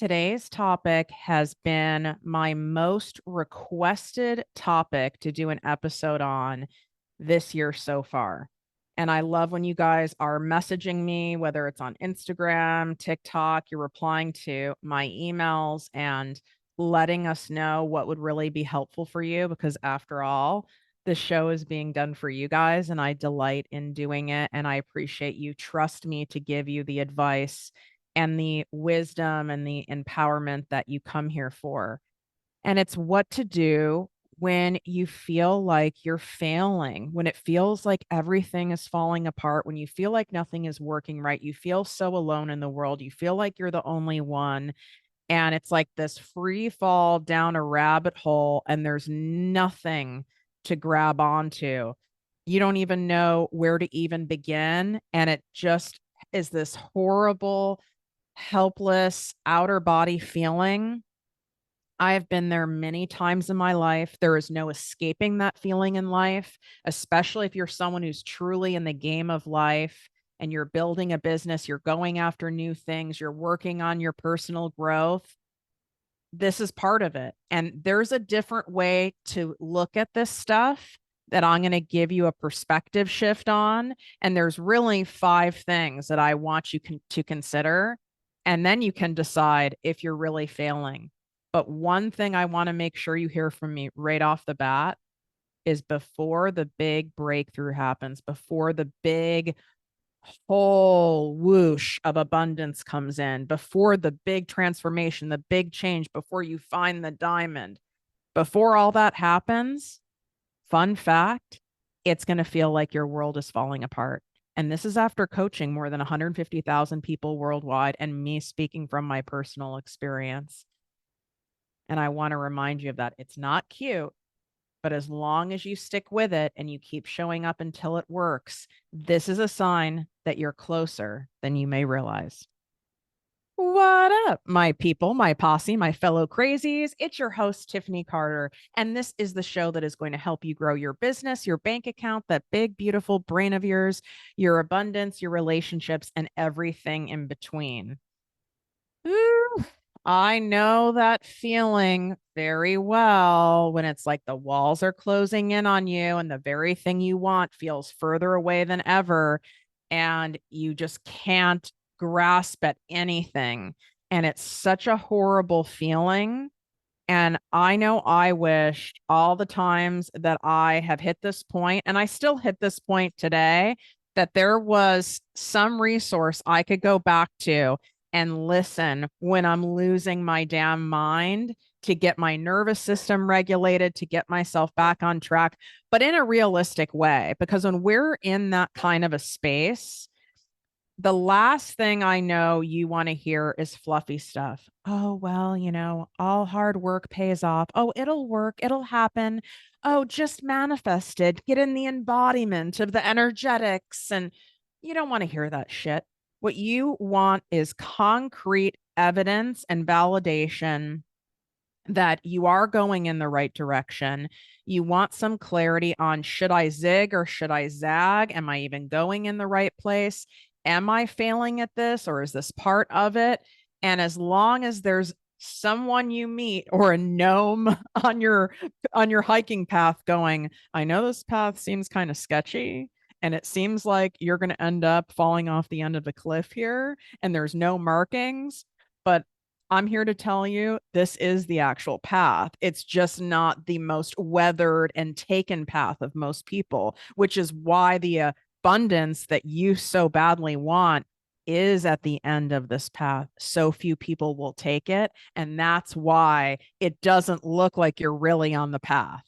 Today's topic has been my most requested topic to do an episode on this year so far. And I love when you guys are messaging me, whether it's on Instagram, TikTok, you're replying to my emails and letting us know what would really be helpful for you. Because after all, the show is being done for you guys, and I delight in doing it. And I appreciate you trust me to give you the advice and the wisdom and the empowerment that you come here for. And it's what to do when you feel like you're failing, when it feels like everything is falling apart, when you feel like nothing is working right, you feel so alone in the world, you feel like you're the only one. And it's like this free fall down a rabbit hole, and there's nothing to grab onto. You don't even know where to even begin. And it just is this horrible, helpless outer body feeling. I have been there many times in my life. There is no escaping that feeling in life, especially if you're someone who's truly in the game of life and you're building a business, you're going after new things, you're working on your personal growth. This is part of it. And there's a different way to look at this stuff that I'm going to give you a perspective shift on. And there's really five things that I want you to consider. And then you can decide if you're really failing. But one thing I want to make sure you hear from me right off the bat is before the big breakthrough happens, before the big whole whoosh of abundance comes in, before the big transformation, the big change, before you find the diamond, before all that happens, fun fact, it's going to feel like your world is falling apart. And this is after coaching more than 150,000 people worldwide and me speaking from my personal experience. And I want to remind you of that. It's not cute, but as long as you stick with it and you keep showing up until it works, this is a sign that you're closer than you may realize. What up, my people, my posse, my fellow crazies? It's your host, Tiffany Carter, and this is the show that is going to help you grow your business, your bank account, that big, beautiful brain of yours, your abundance, your relationships, and everything in between. Ooh, I know that feeling very well when it's like the walls are closing in on you and the very thing you want feels further away than ever, and you just can't grasp at anything. And it's such a horrible feeling. And I know I wished all the times that I have hit this point, and I still hit this point today, that there was some resource I could go back to and listen when I'm losing my damn mind to get my nervous system regulated, to get myself back on track, but in a realistic way. Because when we're in that kind of a space, the last thing I know you want to hear is fluffy stuff. Oh, well, all hard work pays off. Oh, it'll work. It'll happen. Oh, just manifest it. Get in the embodiment of the energetics. And you don't want to hear that shit. What you want is concrete evidence and validation that you are going in the right direction. You want some clarity on, should I zig or should I zag? Am I even going in the right place? Am I failing at this, or is this part of it? And as long as there's someone you meet or a gnome on your hiking path going, I know this path seems kind of sketchy and it seems like you're going to end up falling off the end of the cliff here and there's no markings, but I'm here to tell you this is the actual path. It's just not the most weathered and taken path of most people, which is why the abundance that you so badly want is at the end of this path. So few people will take it. And that's why it doesn't look like you're really on the path.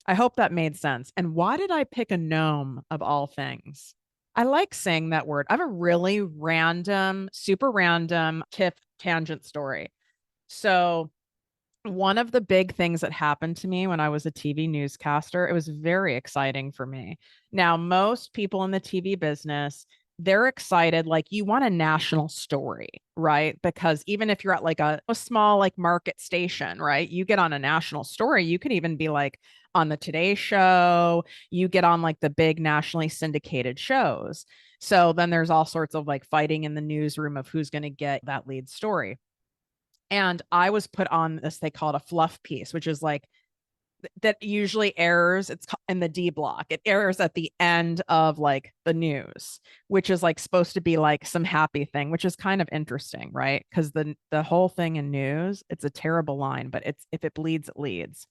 I hope that made sense. And why did I pick a gnome of all things? I like saying that word. I have a really random, super random Tiff tangent story. So, one of the big things that happened to me when I was a TV newscaster, it was very exciting for me. Now, most people in the TV business, they're excited, like you want a national story, right? Because even if you're at like a small like market station, right? You get on a national story, you could even be like on the Today Show, you get on like the big nationally syndicated shows. So then there's all sorts of like fighting in the newsroom of who's going to get that lead story. And I was put on this, they call it a fluff piece, which is like that usually airs, it's in the D block. It airs at the end of like the news, which is like supposed to be like some happy thing, which is kind of interesting, right? Because the whole thing in news, it's a terrible line, but it's if it bleeds, it leads.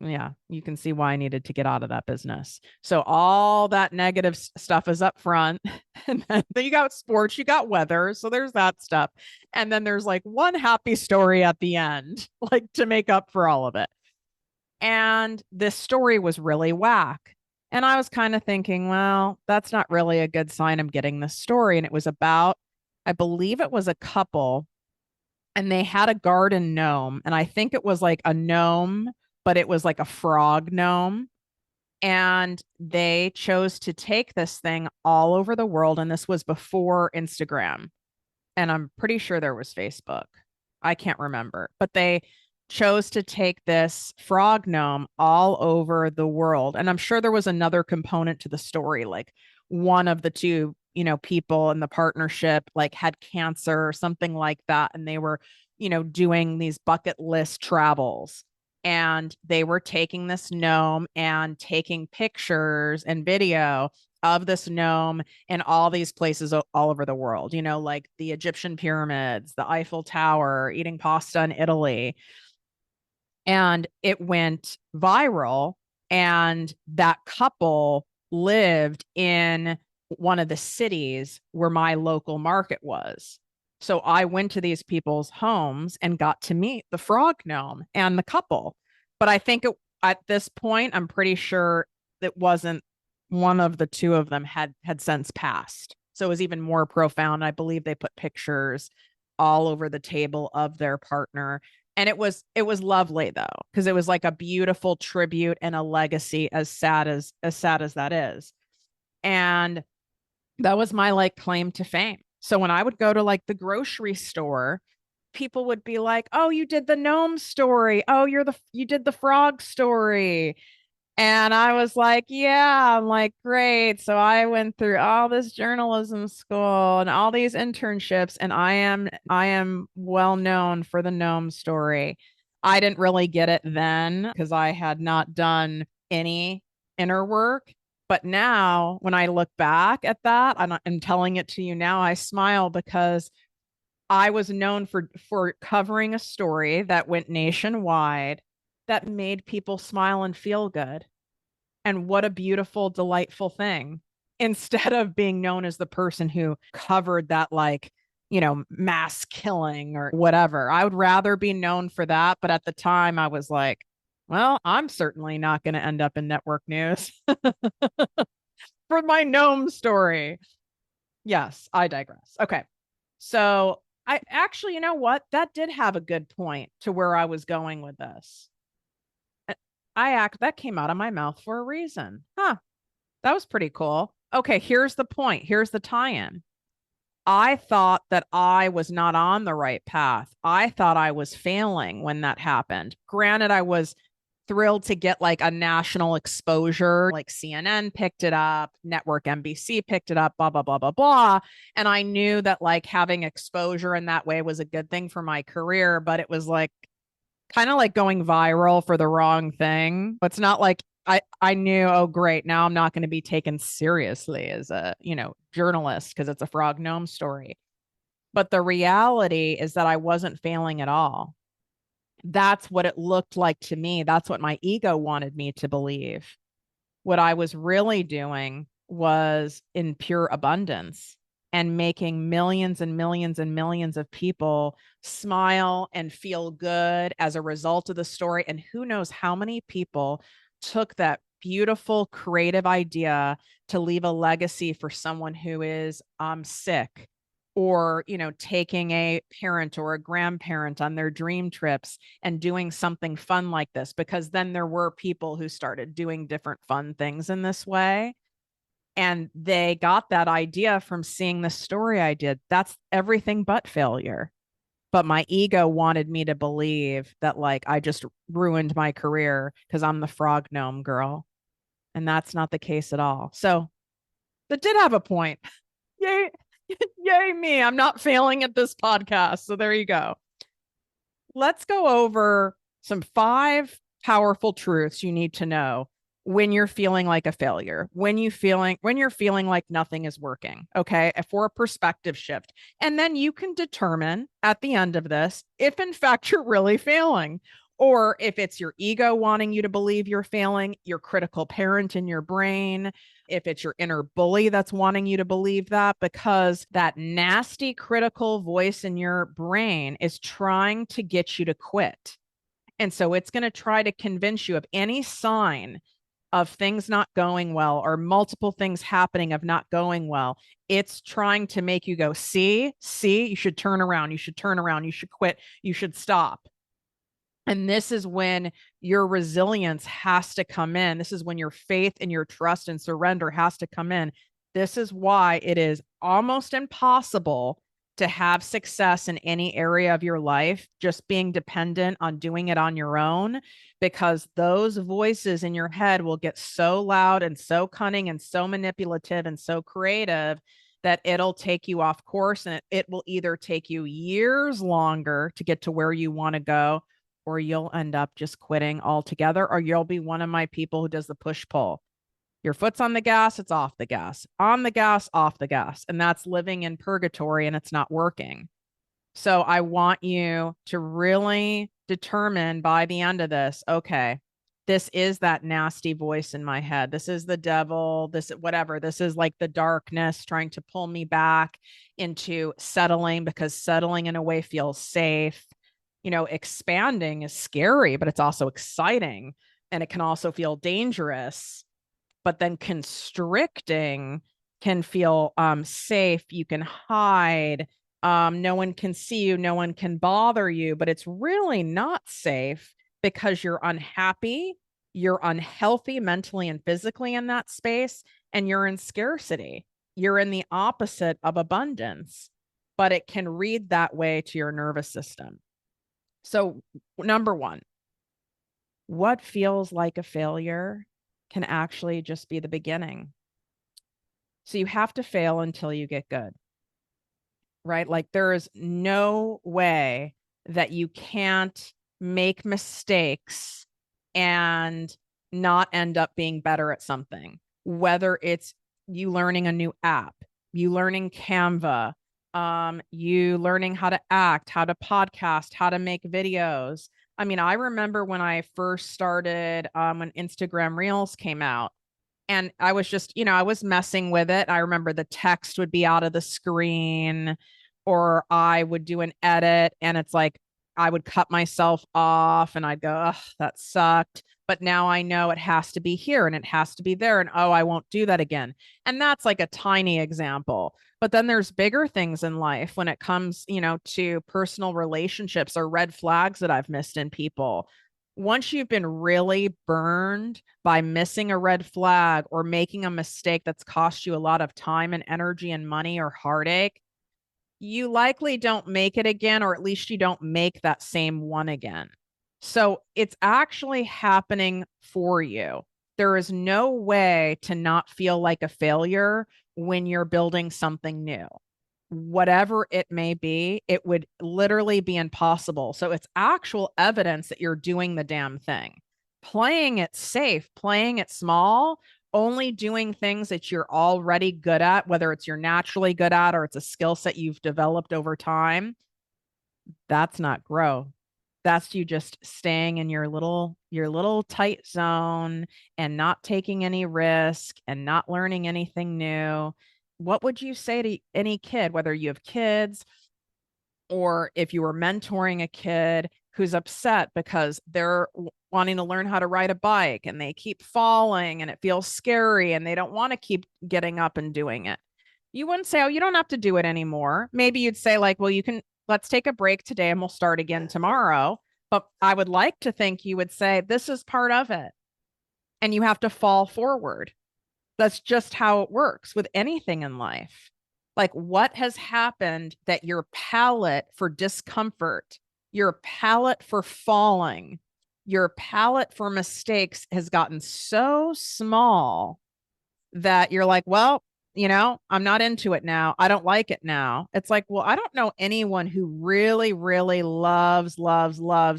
Yeah, you can see why I needed to get out of that business. So all that negative stuff is up front. And then you got sports, you got weather. So there's that stuff. And then there's like one happy story at the end, like to make up for all of it. And this story was really whack. And I was kind of thinking, well, that's not really a good sign I'm getting this story. And it was about, I believe it was a couple, and they had a garden gnome. And I think it was like a gnome, but it was like a frog gnome. And they chose to take this thing all over the world. And this was before Instagram. And I'm pretty sure there was Facebook. I can't remember, but they chose to take this frog gnome all over the world. And I'm sure there was another component to the story, like one of the two, people in the partnership like had cancer or something like that. And they were, doing these bucket list travels. And they were taking this gnome and taking pictures and video of this gnome in all these places all over the world, like the Egyptian pyramids, the Eiffel Tower, eating pasta in Italy. And it went viral. And that couple lived in one of the cities where my local market was. So I went to these people's homes and got to meet the frog gnome and the couple. But I think at this point, I'm pretty sure it wasn't one of the two of them had since passed. So it was even more profound. I believe they put pictures all over the table of their partner. And it was lovely though, because it was like a beautiful tribute and a legacy, as sad as that is. And that was my like claim to fame. So when I would go to like the grocery store, people would be like, "Oh, you did the gnome story. Oh, you did the frog story." And I was like, "Yeah." I'm like, "Great." So I went through all this journalism school and all these internships, and I am well known for the gnome story. I didn't really get it then because I had not done any inner work. But now when I look back at that, I'm telling it to you now, I smile because I was known for covering a story that went nationwide that made people smile and feel good. And what a beautiful, delightful thing. Instead of being known as the person who covered that, like, mass killing or whatever. I would rather be known for that. But at the time, I was like, well, I'm certainly not going to end up in network news for my gnome story. Yes, I digress. Okay. So I actually, you know what? That did have a good point to where I was going with this. That came out of my mouth for a reason. Huh. That was pretty cool. Okay, here's the point. Here's the tie-in. I thought that I was not on the right path. I thought I was failing when that happened. Granted, I was thrilled to get like a national exposure, like CNN picked it up, Network NBC picked it up, blah, blah, blah, blah, blah. And I knew that like having exposure in that way was a good thing for my career, but it was like kind of like going viral for the wrong thing. It's not like I knew, oh, great, now I'm not going to be taken seriously as a, journalist because it's a frog gnome story. But the reality is that I wasn't failing at all. That's what it looked like to me. That's what my ego wanted me to believe. What I was really doing was in pure abundance and making millions and millions and millions of people smile and feel good as a result of the story. And who knows how many people took that beautiful creative idea to leave a legacy for someone who is sick, or taking a parent or a grandparent on their dream trips and doing something fun like this, because then there were people who started doing different fun things in this way, and they got that idea from seeing the story I did. That's everything but failure. But my ego wanted me to believe that like I just ruined my career because I'm the frog gnome girl. And that's not the case at all. So that did have a point. Yay. Yay me. I'm not failing at this podcast. So there you go. let's go over some 5 powerful truths you need to know when you're feeling like a failure, when you're feeling like nothing is working, okay? For a perspective shift. And then you can determine at the end of this if in fact you're really failing, or if it's your ego wanting you to believe you're failing, your critical parent in your brain, if it's your inner bully that's wanting you to believe that, because that nasty critical voice in your brain is trying to get you to quit. And so it's going to try to convince you of any sign of things not going well or multiple things happening of not going well. It's trying to make you go, see, you should turn around. You should turn around. You should quit. You should stop. And this is when your resilience has to come in. This is when your faith and your trust and surrender has to come in. This is why it is almost impossible to have success in any area of your life just being dependent on doing it on your own, because those voices in your head will get so loud and so cunning and so manipulative and so creative that it'll take you off course, and it will either take you years longer to get to where you want to go, or you'll end up just quitting altogether, or you'll be one of my people who does the push pull. Your foot's on the gas, it's off the gas, on the gas, off the gas. And that's living in purgatory and it's not working. So I want you to really determine by the end of this, okay, this is that nasty voice in my head. This is the devil, this, whatever. This is like the darkness trying to pull me back into settling, because settling in a way feels safe. You know, expanding is scary, but it's also exciting. And it can also feel dangerous. But then constricting can feel safe. You can hide. No one can see you. No one can bother you. But it's really not safe because you're unhappy. You're unhealthy mentally and physically in that space. And you're in scarcity. You're in the opposite of abundance. But it can read that way to your nervous system. So, number one, what feels like a failure can actually just be the beginning. So you have to fail until you get good, right? Like there is no way that you can't make mistakes and not end up being better at something, whether it's you learning a new app, you learning Canva, you learning how to act, how to podcast, how to make videos. I mean, I remember when I first started, when Instagram Reels came out, and I was just, I was messing with it. I remember the text would be out of the screen, or I would do an edit and it's like I would cut myself off and I'd go, oh, that sucked. But now I know it has to be here and it has to be there. And oh, I won't do that again. And that's like a tiny example. But then there's bigger things in life when it comes, to personal relationships or red flags that I've missed in people. Once you've been really burned by missing a red flag or making a mistake that's cost you a lot of time and energy and money or heartache, you likely don't make it again, or at least you don't make that same one again. So it's actually happening for you. There is no way to not feel like a failure when you're building something new. Whatever it may be, it would literally be impossible. So it's actual evidence that you're doing the damn thing. Playing it safe, playing it small, only doing things that you're already good at, whether it's you're naturally good at or it's a skill set you've developed over time, that's not growth. That's you just staying in your little tight zone and not taking any risk and not learning anything new. What would you say to any kid, whether you have kids or if you were mentoring a kid who's upset because they're wanting to learn how to ride a bike and they keep falling and it feels scary and they don't want to keep getting up and doing it? You wouldn't say, oh, you don't have to do it anymore. Maybe you'd say like, well, let's take a break today and we'll start again tomorrow. But I would like to think you would say, this is part of it. And you have to fall forward. That's just how it works with anything in life. Like, what has happened that your palate for discomfort, your palate for falling, your palate for mistakes has gotten so small that you're like, well, I'm not into it now. I don't like it now. It's like, well, I don't know anyone who really, really loves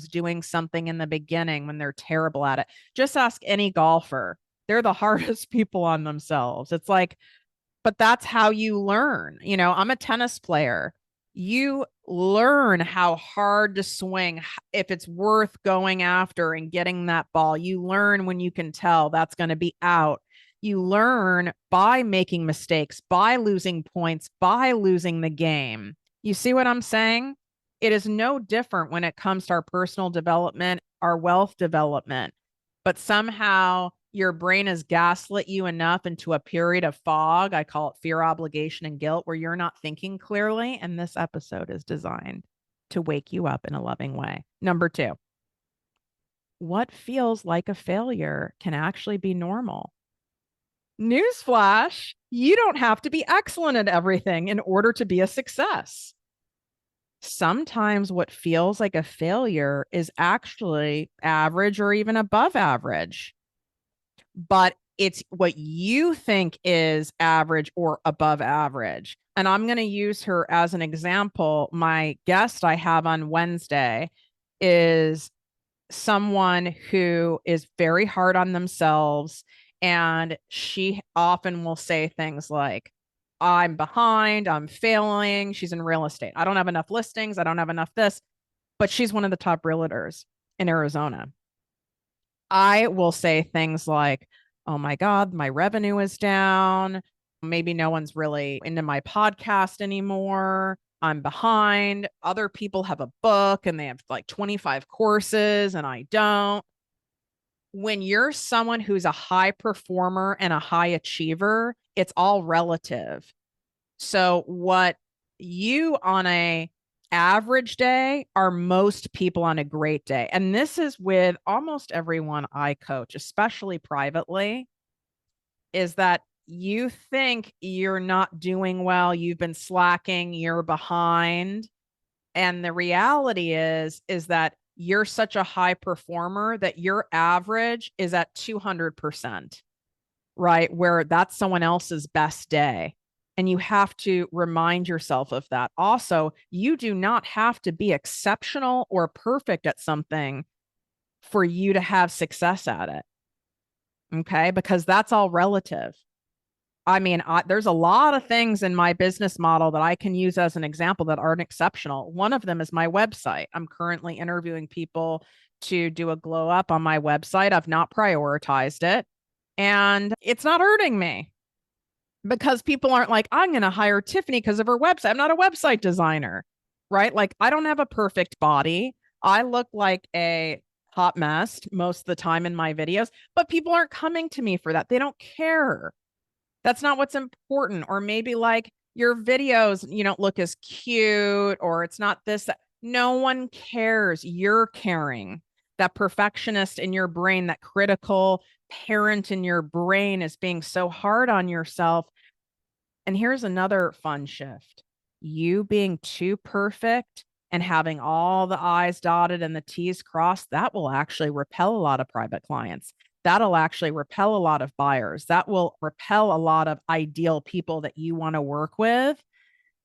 doing something in the beginning when they're terrible at it. Just ask any golfer. They're the hardest people on themselves. It's like, but that's how you learn. I'm a tennis player. You learn how hard to swing, if it's worth going after and getting that ball. You learn when you can tell that's going to be out. You learn by making mistakes, by losing points, by losing the game. You see what I'm saying? It is no different when it comes to our personal development, our wealth development. But somehow your brain has gaslit you enough into a period of fog. I call it fear, obligation, and guilt, where you're not thinking clearly. And this episode is designed to wake you up in a loving way. Number 2, what feels like a failure can actually be normal. Newsflash, you don't have to be excellent at everything in order to be a success. Sometimes what feels like a failure is actually average or even above average, but it's what you think is average or above average. And I'm going to use her as an example. My guest I have on Wednesday is someone who is very hard on themselves. And she often will say things like, I'm behind, I'm failing. She's in real estate. I don't have enough listings. I don't have enough this, but she's one of the top realtors in Arizona. I will say things like, oh my God, my revenue is down. Maybe no one's really into my podcast anymore. I'm behind. Other people have a book and they have like 25 courses and I don't. When you're someone who's a high performer and a high achiever, it's all relative. So what you on a average day are most people on a great day. And this is with almost everyone I coach, especially privately, is that you think you're not doing well, you've been slacking, you're behind. And the reality is that you're such a high performer that your average is at 200%, right? Where that's someone else's best day. And you have to remind yourself of that. Also, you do not have to be exceptional or perfect at something for you to have success at it. Okay. Because that's all relative. I mean, there's a lot of things in my business model that I can use as an example that aren't exceptional. One of them is my website. I'm currently interviewing people to do a glow up on my website. I've not prioritized it, and it's not hurting me because people aren't like, I'm going to hire Tiffany because of her website. I'm not a website designer, right? Like, I don't have a perfect body. I look like a hot mess most of the time in my videos, but people aren't coming to me for that. They don't care. That's not what's important. Or maybe like your videos, you don't look as cute, or it's not this, that. No one cares. You're caring. That perfectionist in your brain, that critical parent in your brain is being so hard on yourself. And here's another fun shift. You being too perfect and having all the I's dotted and the T's crossed, that will actually repel a lot of private clients. That'll actually repel a lot of buyers. That will repel a lot of ideal people that you want to work with,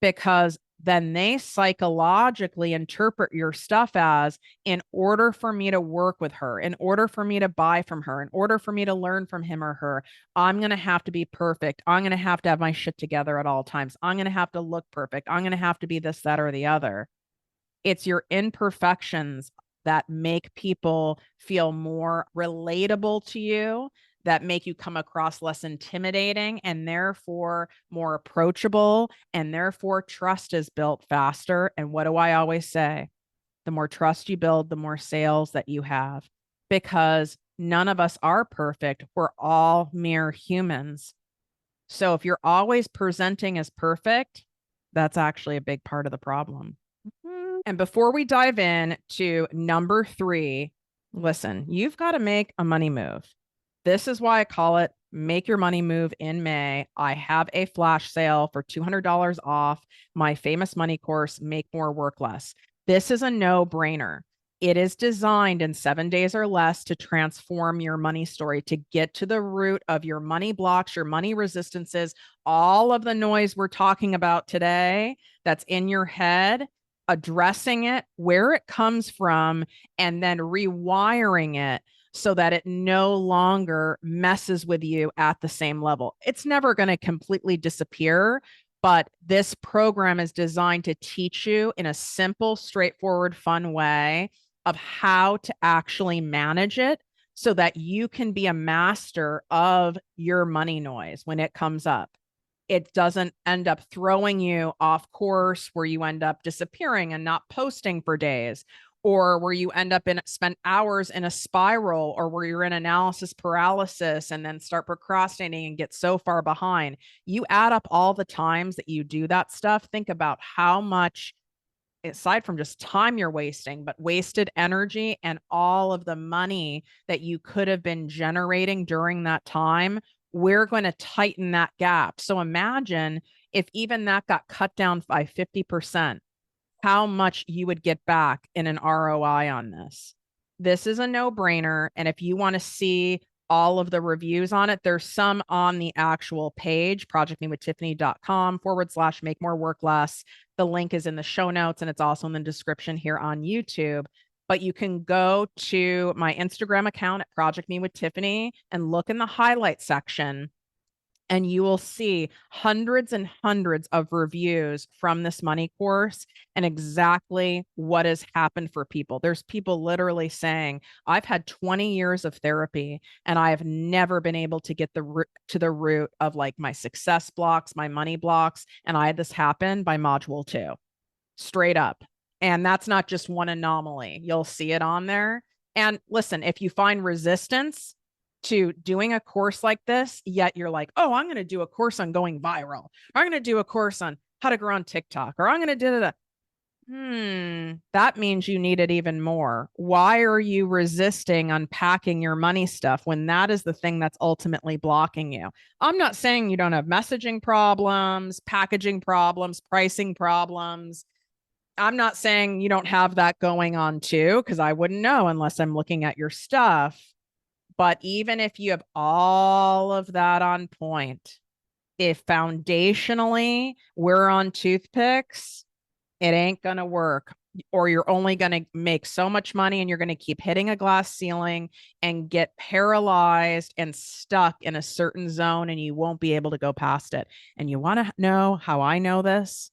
because then they psychologically interpret your stuff as, in order for me to work with her, in order for me to buy from her, in order for me to learn from him or her, I'm going to have to be perfect. I'm going to have my shit together at all times. I'm going to have to look perfect. I'm going to have to be this, that, or the other. It's your imperfections that make people feel more relatable to you, that make you come across less intimidating and therefore more approachable, and therefore trust is built faster. And what do I always say? The more trust you build, the more sales that you have, because none of us are perfect. We're all mere humans. So if you're always presenting as perfect, that's actually a big part of the problem. And before we dive in to number 3, listen, you've got to make a money move. This is why I call it Make Your Money Move in May. I have a flash sale for $200 off my famous money course, Make More, Work Less. This is a no-brainer. It is designed in 7 days or less to transform your money story, to get to the root of your money blocks, your money resistances, all of the noise we're talking about today that's in your head, addressing it, where it comes from, and then rewiring it so that it no longer messes with you at the same level. It's never going to completely disappear, but this program is designed to teach you in a simple, straightforward, fun way of how to actually manage it so that you can be a master of your money noise when it comes up. It doesn't end up throwing you off course where you end up disappearing and not posting for days, or where you end up spend hours in a spiral, or where you're in analysis paralysis and then start procrastinating and get so far behind. You add up all the times that you do that stuff. Think about how much, aside from just time you're wasting, but wasted energy and all of the money that you could have been generating during that time. We're going to tighten that gap. So imagine if even that got cut down by 50%, how much you would get back in an ROI on this. This is a no-brainer. And if you want to see all of the reviews on it, there's some on the actual page, projectmewithtiffany.com/make more work less. The link is in the show notes, and it's also in the description here on YouTube. But you can go to my Instagram account at Project Me with Tiffany and look in the highlight section, and you will see hundreds and hundreds of reviews from this money course and exactly what has happened for people. There's people literally saying, I've had 20 years of therapy and I have never been able to get to the root of like my success blocks, my money blocks. And I had this happen by module 2, straight up. And that's not just one anomaly. You'll see it on there. And listen, if you find resistance to doing a course like this, yet you're like, oh, I'm going to do a course on going viral, or I'm going to do a course on how to grow on TikTok, or I'm going to do that. That means you need it even more. Why are you resisting unpacking your money stuff when that is the thing that's ultimately blocking you? I'm not saying you don't have messaging problems, packaging problems, pricing problems. I'm not saying you don't have that going on too, because I wouldn't know unless I'm looking at your stuff. But even if you have all of that on point, if foundationally we're on toothpicks, it ain't going to work. Or you're only going to make so much money and you're going to keep hitting a glass ceiling and get paralyzed and stuck in a certain zone and you won't be able to go past it. And you want to know how I know this?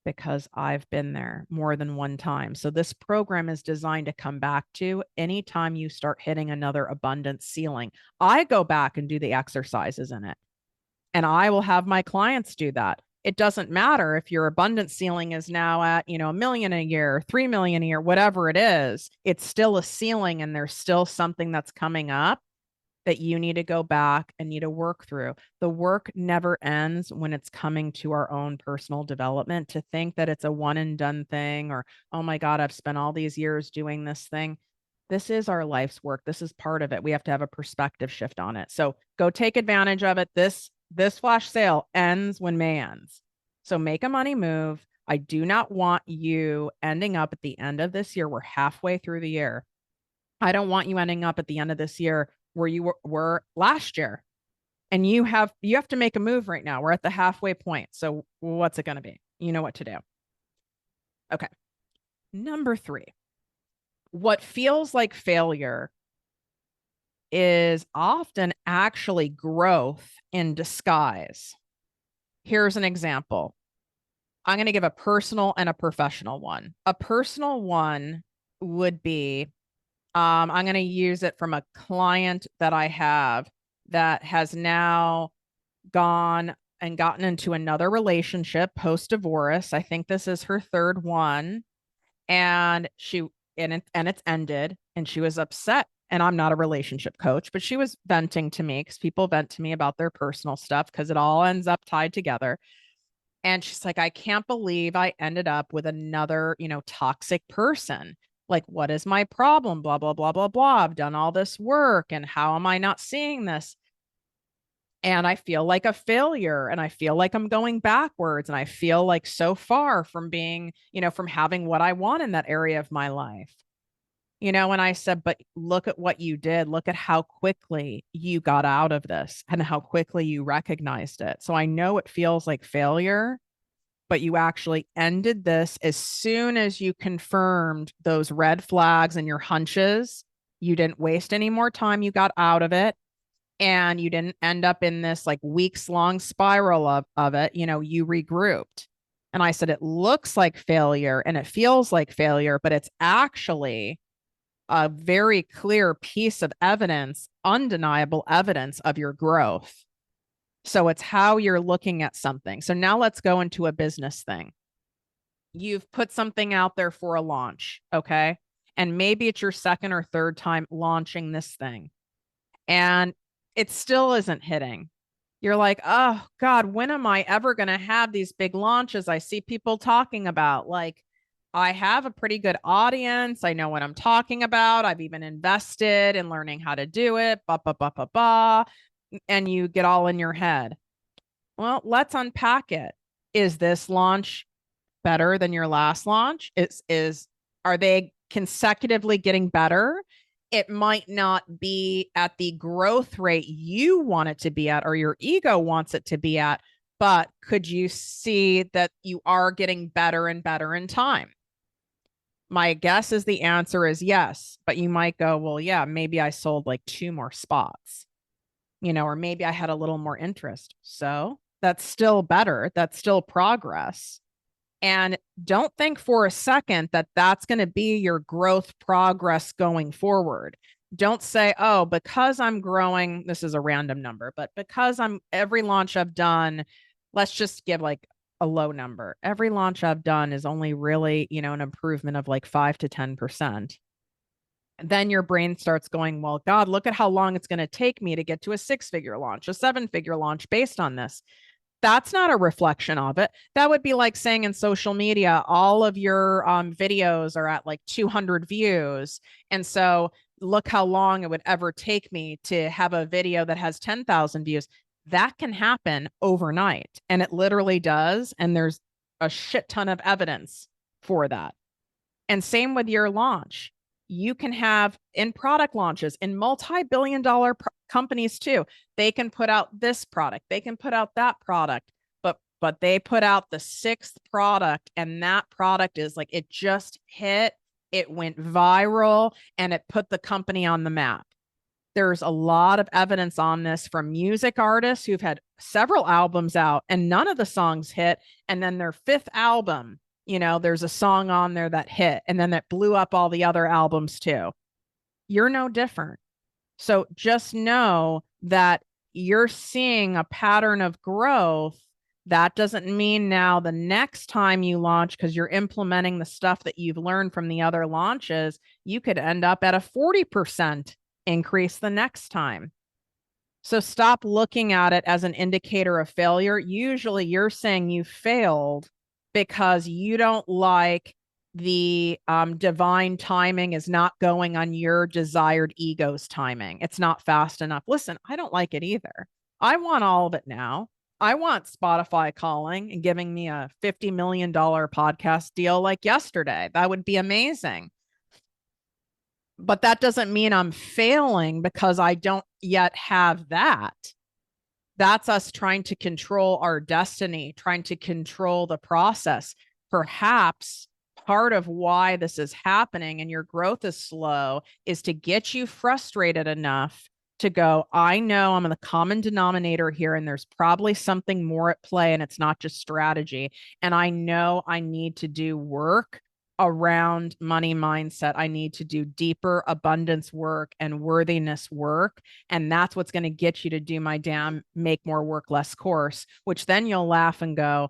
Because I've been there more than one time. So this program is designed to come back to anytime you start hitting another abundance ceiling. I go back and do the exercises in it, and I will have my clients do that. It doesn't matter if your abundance ceiling is now at, $1 million a year, 3 million a year, whatever it is, it's still a ceiling and there's still something that's coming up that you need to go back and need to work through. The work never ends when it's coming to our own personal development. To think that it's a one and done thing, or, oh my God, I've spent all these years doing this thing. This is our life's work. This is part of it. We have to have a perspective shift on it. So go take advantage of it. This flash sale ends when May ends. So make a money move. I do not want you ending up at the end of this year. We're halfway through the year. I don't want you ending up at the end of this year where you were last year, and you have to make a move right now. We're at the halfway point. So what's it going to be? You know what to do. Okay. Number 3, what feels like failure is often actually growth in disguise. Here's an example. I'm going to give a personal and a professional one. A personal one would be, I'm going to use it from a client that I have that has now gone and gotten into another relationship post-divorce. I think this is her 3rd one. And it's ended, and she was upset. And I'm not a relationship coach, but she was venting to me, because people vent to me about their personal stuff because it all ends up tied together. And she's like, I can't believe I ended up with another, toxic person. Like, what is my problem? Blah, blah, blah, blah, blah. I've done all this work, and how am I not seeing this? And I feel like a failure, and I feel like I'm going backwards, and I feel like so far from being, from having what I want in that area of my life. And I said, but look at what you did. Look at how quickly you got out of this and how quickly you recognized it. So I know it feels like failure, but you actually ended this as soon as you confirmed those red flags and your hunches. You didn't waste any more time. You got out of it, and you didn't end up in this like weeks long spiral of it. You regrouped. And I said, it looks like failure and it feels like failure, but it's actually a very clear piece of evidence, undeniable evidence of your growth. So it's how you're looking at something. So now let's go into a business thing. You've put something out there for a launch, okay? And maybe it's your second or third time launching this thing, and it still isn't hitting. You're like, oh God, when am I ever going to have these big launches I see people talking about? Like, I have a pretty good audience. I know what I'm talking about. I've even invested in learning how to do it, and you get all in your head. Well, let's unpack it. Is this launch better than your last launch? Are they consecutively getting better? It might not be at the growth rate you want it to be at or your ego wants it to be at, but could you see that you are getting better and better in time? My guess is the answer is yes, but you might go, well, yeah, maybe I sold like 2 more spots, or maybe I had a little more interest. So that's still better. That's still progress. And don't think for a second that that's going to be your growth progress going forward. Don't say, oh, because I'm growing, this is a random number, but because every launch I've done, let's just give like a low number. Every launch I've done is only really, an improvement of like 5 to 10%. Then your brain starts going, well, God, look at how long it's going to take me to get to a 6-figure launch, a 7-figure launch based on this. That's not a reflection of it. That would be like saying in social media, all of your videos are at like 200 views. And so look how long it would ever take me to have a video that has 10,000 views. That can happen overnight. And it literally does. And there's a shit ton of evidence for that. And same with your launch. You can have in product launches in multi-billion-dollar companies too. They can put out this product, they can put out that product, but they put out the 6th product, and that product is like, it just hit, it went viral, and it put the company on the map. There's a lot of evidence on this from music artists who've had several albums out and none of the songs hit, and then their 5th album, there's a song on there that hit, and then that blew up all the other albums too. You're no different. So just know that you're seeing a pattern of growth. That doesn't mean now the next time you launch, because you're implementing the stuff that you've learned from the other launches, you could end up at a 40% increase the next time. So stop looking at it as an indicator of failure. Usually you're saying you failed because you don't like the divine timing is not going on your desired ego's timing. It's not fast enough. Listen, I don't like it either. I want all of it now. I want Spotify calling and giving me a $50 million podcast deal like yesterday. That would be amazing. But that doesn't mean I'm failing because I don't yet have that. That's us trying to control our destiny, trying to control the process. Perhaps part of why this is happening and your growth is slow is to get you frustrated enough to go, I know I'm in the common denominator here, and there's probably something more at play, and it's not just strategy. And I know I need to do work around money mindset. I need to do deeper abundance work and worthiness work. And that's what's going to get you to do my damn make more work less course, which then you'll laugh and go,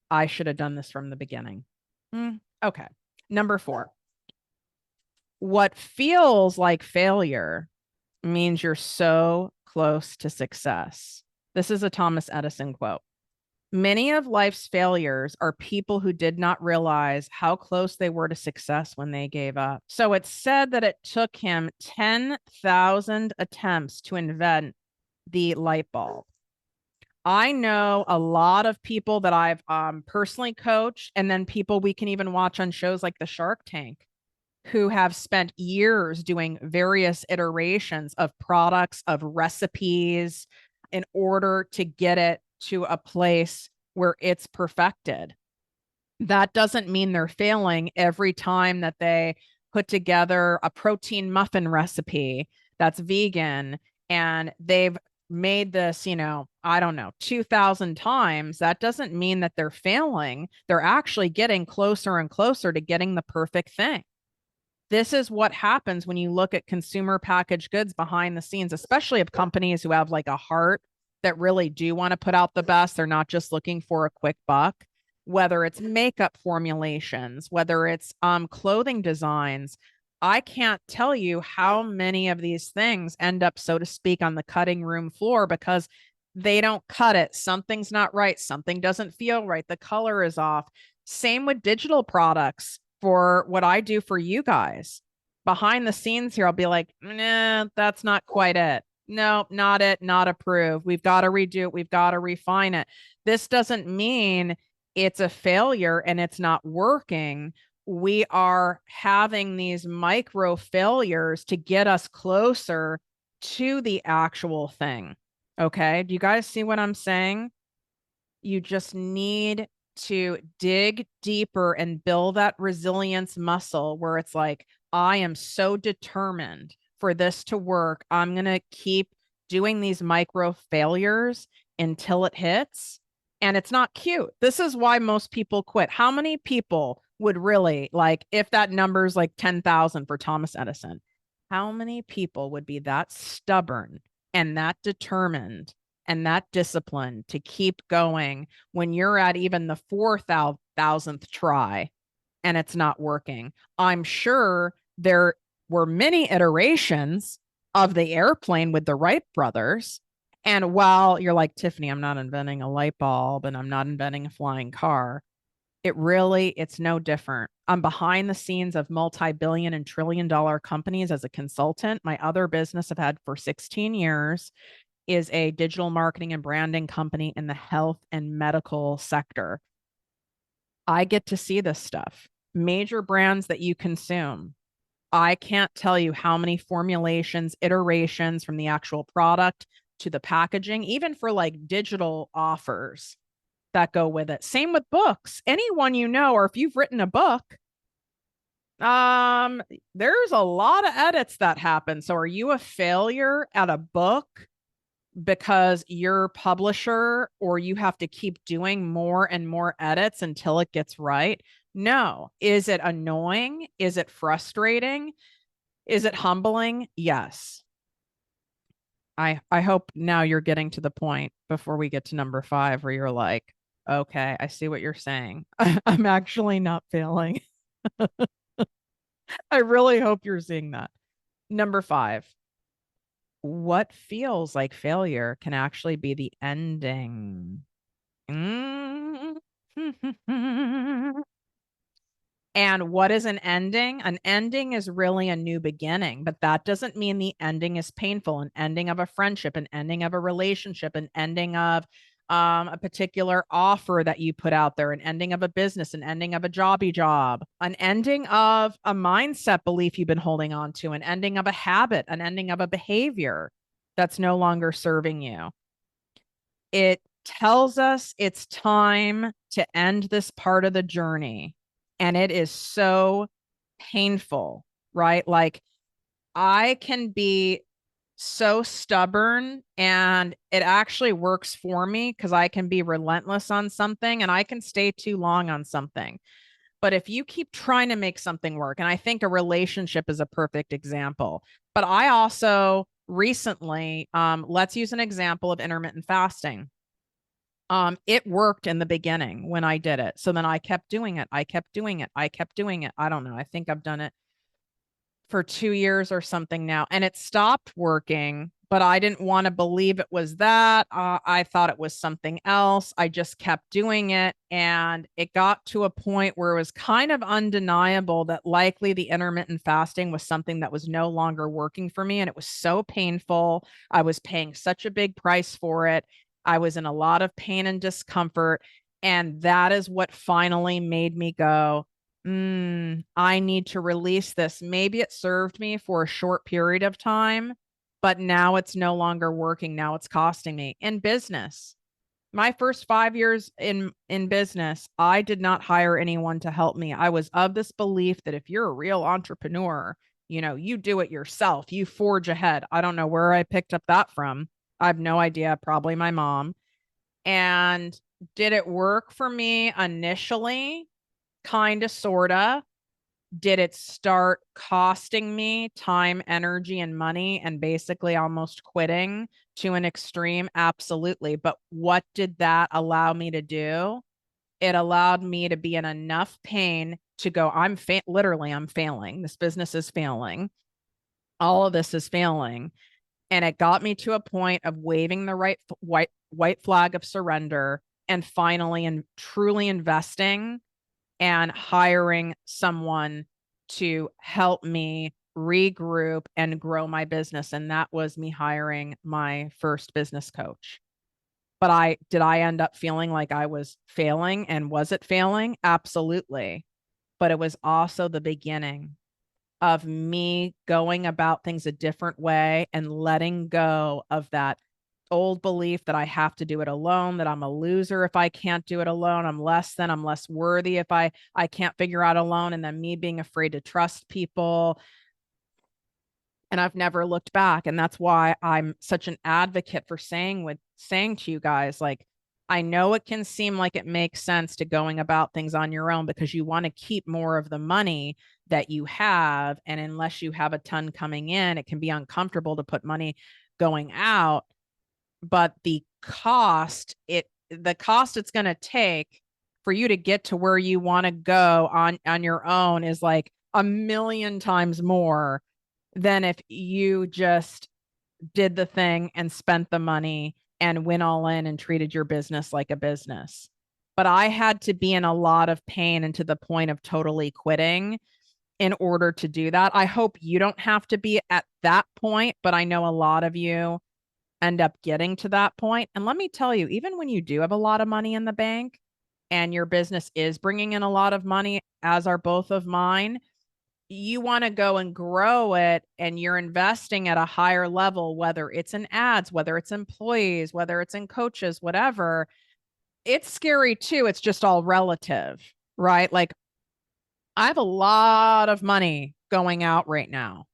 I should have done this from the beginning. Okay. Number 4. What feels like failure means you're so close to success. This is a Thomas Edison quote. Many of life's failures are people who did not realize how close they were to success when they gave up. So it's said that it took him 10,000 attempts to invent the light bulb. I know a lot of people that I've personally coached, and then people we can even watch on shows like the Shark Tank. who have spent years doing various iterations of products, of recipes, in order to get it to a place where it's perfected. That doesn't mean they're failing every time that they put together a protein muffin recipe that's vegan and they've made this, I don't know, 2,000 times. That doesn't mean that they're failing. They're actually getting closer and closer to getting the perfect thing. This is what happens when you look at consumer packaged goods behind the scenes, especially of companies who have like a heart that really do want to put out the best. They're not just looking for a quick buck, whether it's makeup formulations, whether it's clothing designs. I can't tell you how many of these things end up, so to speak, on the cutting room floor because they don't cut it. Something's not right. Something doesn't feel right. The color is off. Same with digital products. For what I do for you guys behind the scenes here, I'll be like, nah, that's not quite it. No, not it, not approved. We've got to redo it. We've got to refine it. This doesn't mean it's a failure and it's not working. We are having these micro failures to get us closer to the actual thing. Okay. Do you guys see what I'm saying? You just need to dig deeper and build that resilience muscle where it's like, I am so determined for this to work. I'm going to keep doing these micro failures until it hits. And it's not cute. This is why most people quit. How many people would really, like, if that number is like 10,000 for Thomas Edison, how many people would be that stubborn and that determined and that discipline to keep going when you're at even the 4,000th try and it's not working? I'm sure there were many iterations of the airplane with the Wright brothers. And while you're like, Tiffany, I'm not inventing a light bulb and I'm not inventing a flying car, it's no different. I'm behind the scenes of multi-billion and trillion-dollar companies as a consultant. My other business I've had for 16 years is a digital marketing and branding company in the health and medical sector. I get to see this stuff. Major brands that you consume. I can't tell you how many formulations, iterations from the actual product to the packaging, even for like digital offers that go with it. Same with books. Anyone you know, or if you've written a book, there's a lot of edits that happen. So are you a failure at a book because you're publisher or you have to keep doing more and more edits until it gets right? No. Is it annoying? Is it frustrating? Is it humbling? Yes. I hope now you're getting to the point before we get to number 5 where you're like, okay, I see what you're saying. I'm actually not failing. I really hope you're seeing that. Number 5, what feels like failure can actually be the ending. Mm. And what is an ending? An ending is really a new beginning, but that doesn't mean the ending is painful. An ending of a friendship, an ending of a relationship, an ending of a particular offer that you put out there, an ending of a business, an ending of a job, an ending of a mindset belief you've been holding on to, an ending of a habit, an ending of a behavior that's no longer serving you. It tells us it's time to end this part of the journey. And it is so painful, right? Like I can be so stubborn and it actually works for me because I can be relentless on something and I can stay too long on something. But if you keep trying to make something work, and I think a relationship is a perfect example, but I also recently, let's use an example of intermittent fasting. It worked in the beginning when I did it. So then I kept doing it. I kept doing it. I kept doing it. I don't know. I think I've done it for 2 years or something now, and it stopped working, but I didn't want to believe it was that. I thought it was something else. I just kept doing it. And it got to a point where it was kind of undeniable that likely the intermittent fasting was something that was no longer working for me. And it was so painful. I was paying such a big price for it. I was in a lot of pain and discomfort. And that is what finally made me go, I need to release this. Maybe it served me for a short period of time, but now it's no longer working. Now it's costing me in business. My first 5 years in business, I did not hire anyone to help me. I was of this belief that if you're a real entrepreneur, you do it yourself, you forge ahead. I don't know where I picked up that from. I have no idea, probably my mom. And did it work for me initially? Kind of, sort of. Did it start costing me time, energy, and money, and basically almost quitting to an extreme? Absolutely. But what did that allow me to do? It allowed me to be in enough pain to go, literally, I'm failing. This business is failing. All of this is failing. And it got me to a point of waving the right white flag of surrender and finally and truly investing and hiring someone to help me regroup and grow my business. And that was me hiring my first business coach. But I end up feeling like I was failing, and was it failing? Absolutely. But it was also the beginning of me going about things a different way and letting go of that old belief that I have to do it alone, that I'm a loser if I can't do it alone, I'm less worthy if I can't figure out alone, and then me being afraid to trust people. And I've never looked back, and that's why I'm such an advocate for saying to you guys, like, I know it can seem like it makes sense to going about things on your own because you want to keep more of the money that you have, and unless you have a ton coming in, it can be uncomfortable to put money going out. But the cost it's going to take for you to get to where you want to go on your own is like a million times more than if you just did the thing and spent the money and went all in and treated your business like a business. But I had to be in a lot of pain and to the point of totally quitting in order to do that. I hope you don't have to be at that point, but I know a lot of you end up getting to that point. And let me tell you, even when you do have a lot of money in the bank and your business is bringing in a lot of money, as are both of mine, you want to go and grow it, and you're investing at a higher level, whether it's in ads, whether it's employees, whether it's in coaches, whatever. It's scary too. It's just all relative, right? Like, I have a lot of money going out right now.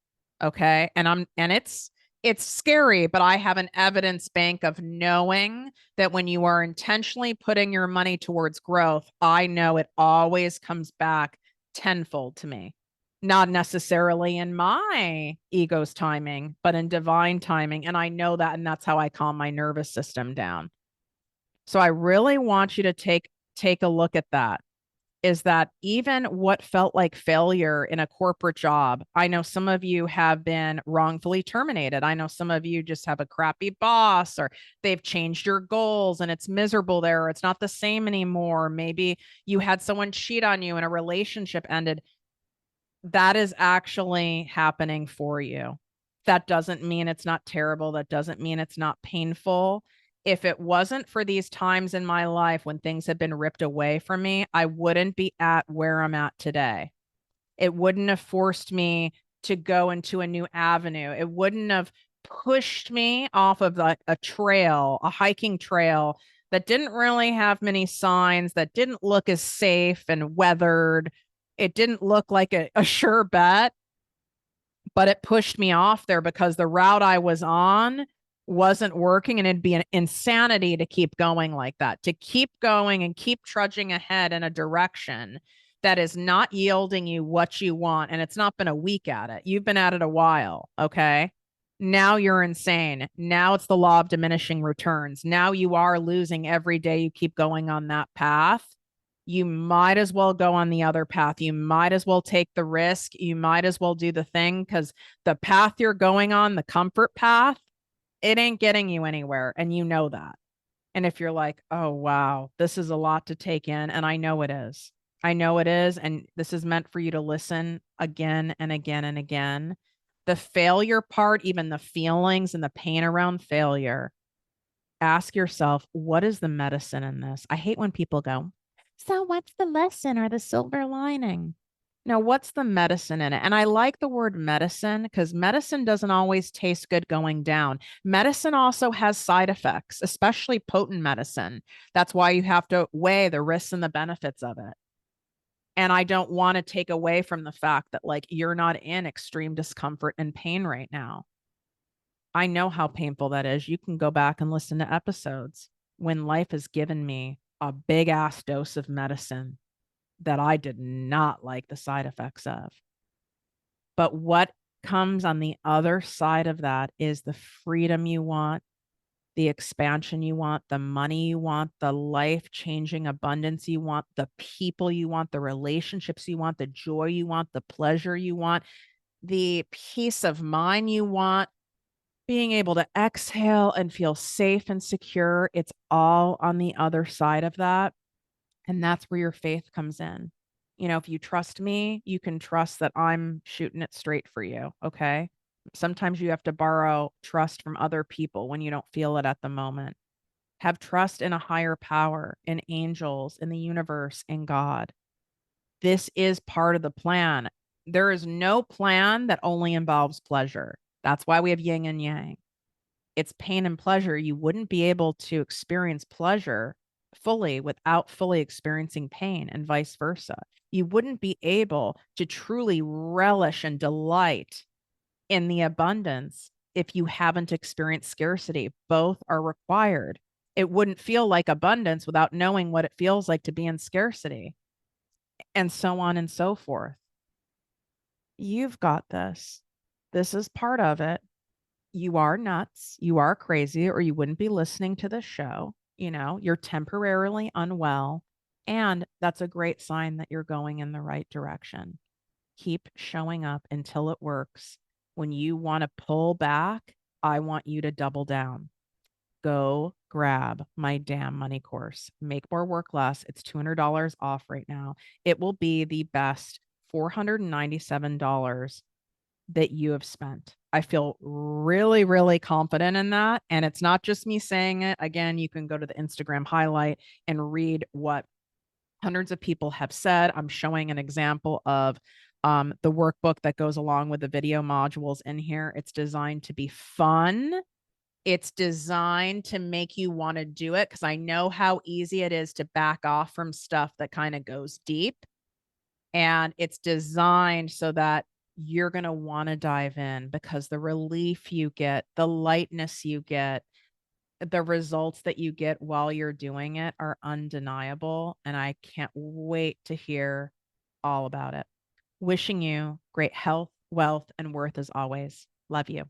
Okay. And it's scary, but I have an evidence bank of knowing that when you are intentionally putting your money towards growth, I know it always comes back tenfold to me. Not necessarily in my ego's timing, but in divine timing. And I know that, and that's how I calm my nervous system down. So I really want you to take a look at that. Is that even what felt like failure in a corporate job? I know some of you have been wrongfully terminated. I know some of you just have a crappy boss, or they've changed your goals and it's miserable there, or it's not the same anymore. Maybe you had someone cheat on you and a relationship ended. That is actually happening for you. That doesn't mean it's not terrible. That doesn't mean it's not painful. If it wasn't for these times in my life when things have been ripped away from me, I wouldn't be at where I'm at today. It wouldn't have forced me to go into a new avenue. It wouldn't have pushed me off of a trail, a hiking trail that didn't really have many signs, that didn't look as safe and weathered. It didn't look like a sure bet, but it pushed me off there because the route I was on wasn't working, and it'd be an insanity to keep going like that, to keep going and keep trudging ahead in a direction that is not yielding you what you want. And it's not been a week at it. You've been at it a while. Okay. Now you're insane. Now it's the law of diminishing returns. Now you are losing every day you keep going on that path. You might as well go on the other path. You might as well take the risk. You might as well do the thing, because the path you're going on, the comfort path, it ain't getting you anywhere. And you know that. And if you're like, oh, wow, this is a lot to take in. And I know it is. I know it is. And this is meant for you to listen again and again and again. The failure part, even the feelings and the pain around failure, ask yourself, what is the medicine in this? I hate when people go, So, what's the lesson or the silver lining? Now, what's the medicine in it? And I like the word medicine because medicine doesn't always taste good going down. Medicine also has side effects, especially potent medicine. That's why you have to weigh the risks and the benefits of it. And I don't want to take away from the fact that, like, you're not in extreme discomfort and pain right now. I know how painful that is. You can go back and listen to episodes when life has given me a big ass dose of medicine that I did not like the side effects of. But what comes on the other side of that is the freedom you want, the expansion you want, the money you want, the life-changing abundance you want, the people you want, the relationships you want, the joy you want, the pleasure you want, the peace of mind you want, being able to exhale and feel safe and secure. It's all on the other side of that. And that's where your faith comes in. You know, if you trust me, you can trust that I'm shooting it straight for you. Okay. Sometimes you have to borrow trust from other people when you don't feel it at the moment. Have trust in a higher power, in angels, in the universe, in God. This is part of the plan. There is no plan that only involves pleasure. That's why we have yin and yang. It's pain and pleasure. You wouldn't be able to experience pleasure fully without fully experiencing pain, and vice versa. You wouldn't be able to truly relish and delight in the abundance if you haven't experienced scarcity. Both are required. It wouldn't feel like abundance without knowing what it feels like to be in scarcity, and so on and so forth. You've got this. This is part of it. You are nuts, you are crazy, or you wouldn't be listening to the show. You know, you're temporarily unwell, and that's a great sign that you're going in the right direction. Keep showing up until it works. When you want to pull back, I want you to double down. Go grab my damn money course. Make more work less. It's $200 off right now. It will be the best $497 that you have spent. I feel really, really confident in that. And it's not just me saying it. Again, you can go to the Instagram highlight and read what hundreds of people have said. I'm showing an example of the workbook that goes along with the video modules in here. It's designed to be fun. It's designed to make you want to do it because I know how easy it is to back off from stuff that kind of goes deep. And it's designed so that you're going to want to dive in because the relief you get, the lightness you get, the results that you get while you're doing it are undeniable. And I can't wait to hear all about it. Wishing you great health, wealth, and worth as always. Love you.